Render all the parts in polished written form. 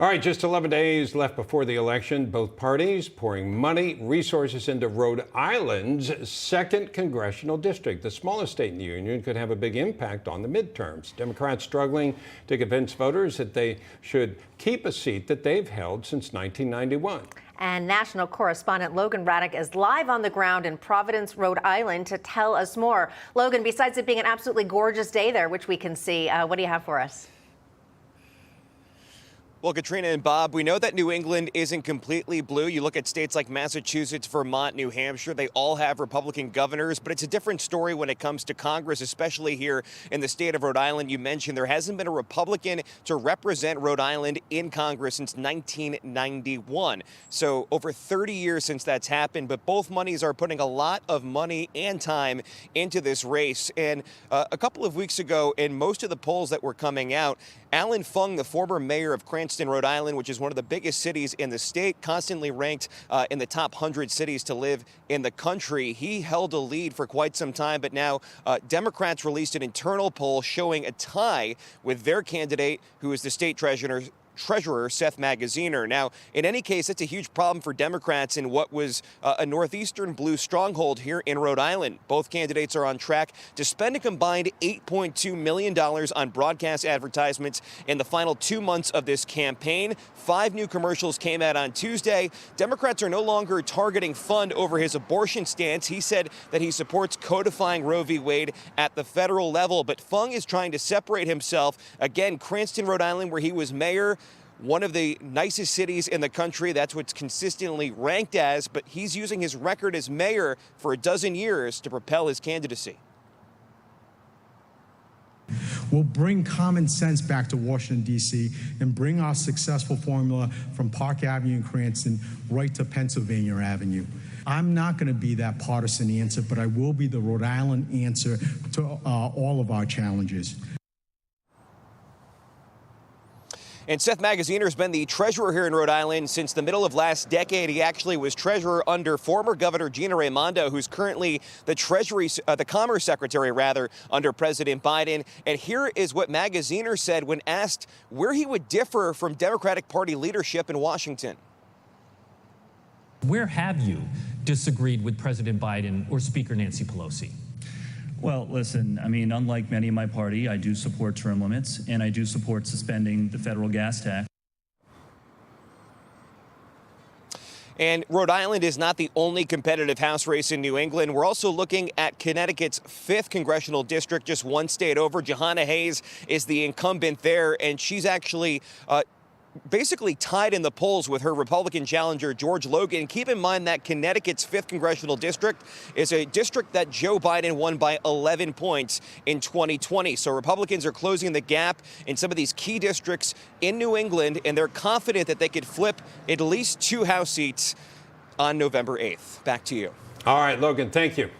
All right, just 11 days left before the election. Both parties pouring money, resources into Rhode Island's 2nd Congressional District. The smallest state in the union could have a big impact on the midterms. Democrats struggling to convince voters that they should keep a seat that they've held since 1991. And national correspondent Logan Ratick is live on the ground in Providence, Rhode Island to tell us more. Logan, besides it being an absolutely gorgeous day there, which we can see, what do you have for us? Well, Katrina and Bob, we know that New England isn't completely blue. You look at states like Massachusetts, Vermont, New Hampshire, they all have Republican governors, but it's a different story when it comes to Congress, especially here in the state of Rhode Island. You mentioned there hasn't been a Republican to represent Rhode Island in Congress since 1991. So over 30 years since that's happened, but both parties are putting a lot of money and time into this race. And a couple of weeks ago, in most of the polls that were coming out, Allan Fung, the former mayor of Cranston, Rhode Island, which is one of the biggest cities in the state, constantly ranked in the top 100 cities to live in the country. He held a lead for quite some time, but now Democrats released an internal poll showing a tie with their candidate, who is the state treasurer, Seth Magaziner. Now, in any case, it's a huge problem for Democrats in what was a northeastern blue stronghold here in Rhode Island. Both candidates are on track to spend a combined $8.2 million on broadcast advertisements in the final 2 months of this campaign. 5 new commercials came out on Tuesday. Democrats are no longer targeting Fung over his abortion stance. He said that he supports codifying Roe v. Wade at the federal level, but Fung is trying to separate himself. Again, Cranston, Rhode Island, where he was mayor, one of the nicest cities in the country. That's what's consistently ranked as, but he's using his record as mayor for a dozen years to propel his candidacy. We'll bring common sense back to Washington, D.C., and bring our successful formula from Park Avenue and Cranston right to Pennsylvania Avenue. I'm not going to be that partisan answer, but I will be the Rhode Island answer to all of our challenges. And Seth Magaziner has been the treasurer here in Rhode Island since the middle of last decade. He actually was treasurer under former Governor Gina Raimondo, who's currently the Commerce Secretary, under President Biden. And here is what Magaziner said when asked where he would differ from Democratic Party leadership in Washington. Where have you disagreed with President Biden or Speaker Nancy Pelosi? Well, listen, I mean, unlike many in my party, I do support term limits, and I do support suspending the federal gas tax. And Rhode Island is not the only competitive House race in New England. We're also looking at Connecticut's 5th Congressional District, just one state over. Jahana Hayes is the incumbent there, and she's actually basically tied in the polls with her Republican challenger, George Logan. Keep in mind that Connecticut's 5th Congressional District is a district that Joe Biden won by 11 points in 2020. So Republicans are closing the gap in some of these key districts in New England, and they're confident that they could flip at least 2 House seats on November 8th. Back to you. All right, Logan, thank you.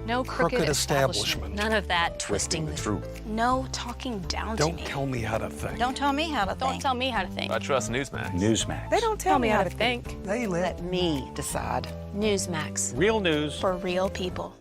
No crooked establishment. None of that twisting the truth. No talking down to me. Don't tell me how to think. Don't tell me how to think. Don't tell me how to think. I trust Newsmax. Newsmax. They don't tell me how to think. They let me decide. Newsmax. Real news for real people.